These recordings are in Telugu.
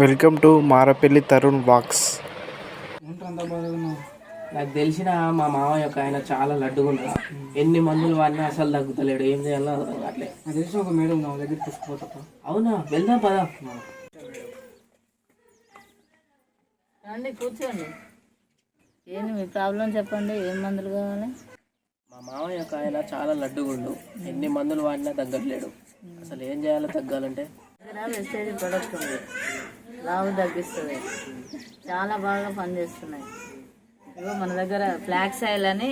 Welcome to Marapalli Tarun walks. నాకు తెలిసిన మా మామయ్య ఒక ఆయన చాలా లడ్డుగా ఎన్ని మందులు వాడినా అసలు తగ్గుతలేడు. ఏం చేయాలో అర్థం కావట్లేదు. నాకు తెలిసిన ఒక మేడం నా దగ్గర తీసుకుపోతా. అవునా, వెళ్దాం పదా. రండి, కూర్చోండి. ఏంటి మీ ప్రాబ్లం చెప్పండి, ఏం మందులు కావాలి? మా మామయ్య ఒక ఆయన చాలా లడ్డుగుండు, ఎన్ని మందులు వాడినా తగ్గట్లేడు. అసలు ఏం చేయాలో తగ్గాలంటే? వెస్టేజ్ ప్రొడక్ట్ ఉంది, లావు తగ్గిస్తుంది, చాలా బాగా పనిచేస్తున్నాయి. ఇగో మన దగ్గర ఫ్లాక్స్ ఆయిల్ అని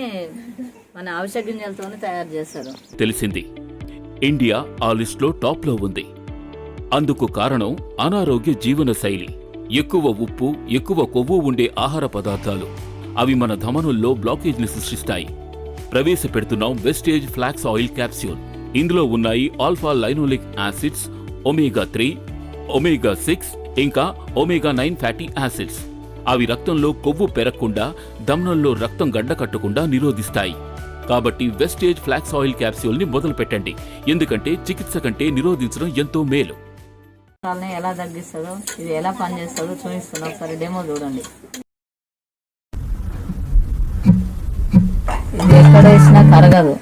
మన అవిసె గింజలతో తయారు చేస్తారు. తెలిసింది, ఇండియా ఆ లిస్ట్లో టాప్లో ఉంది. అందుకు కారణం అనారోగ్య జీవన శైలి. ఎక్కువ ఉప్పు, ఎక్కువ కొవ్వు ఉండే ఆహార పదార్థాలు. అవి మన ధమనుల్లో బ్లాకేజ్ ని సృష్టిస్తాయి. ప్రవేశపెడుతున్నాం వెస్టేజ్ ఫ్లాక్స్ ఆయిల్ క్యాప్స్యూల్. ఇందులో ఉన్నాయి ఆల్ఫా లైనోలిక్ యాసిడ్స్, ఒమేగా 3, ఒమేగా 6 ఇంకా ఒమేగా 9 ఫ్యాటీ యాసిడ్స్. అవి రక్తంలో కొవ్వు పెరగకుండా, దమనంలో రక్తం గడ్డకట్టకుండా నిరోధిస్తాయి. కాబట్టి వెస్టేజ్ ఫ్లాక్స్ ఆయిల్ క్యాప్స్యూల్ ని మొదలు పెట్టండి. ఎందుకంటే చికిత్స కంటే నిరోధించడం ఎంతో మేలు. ఎలా తగ్గిస్తుందో, ఇది ఎలా పనిచేస్తుందో చూపిస్తున్నా, ఒకసారి డెమో చూడండి. ఇది ఎక్కడ వేసినా కరగదు,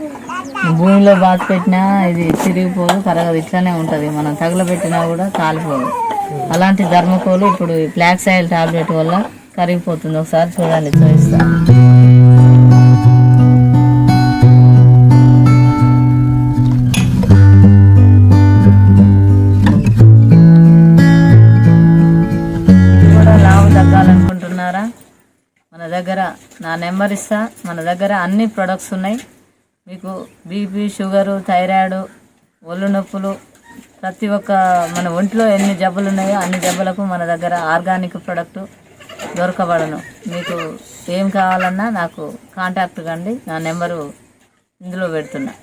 భూమిలో బాధ పెట్టినా ఇది తిరిగిపోదు, కరగదు, ఇట్లానే ఉంటుంది. మనం తగలబెట్టినా కూడా కాలిపోదు. అలాంటి ధర్మకోలు ఇప్పుడు ఫ్లాక్స్ ఆయిల్ టాబ్లెట్ వల్ల కరిగిపోతుంది. ఒకసారి చూడండి, చూపిస్తాను. తగ్గాలనుకుంటున్నారా? మన దగ్గర నా నెంబర్ ఇస్తా. మన దగ్గర అన్ని ప్రొడక్ట్స్ ఉన్నాయి. మీకు బీపీ, షుగరు, థైరాయిడ్, ఒళ్ళు నొప్పులు, ప్రతి ఒక్క మన ఒంట్లో ఎన్ని జబ్బులు ఉన్నాయో అన్ని జబ్బులకు మన దగ్గర ఆర్గానిక్ ప్రొడక్ట్ దొరకబడను. మీకు ఏం కావాలన్నా నాకు కాంటాక్ట్ కండి. నా నెంబరు ఇందులో పెడుతున్నా.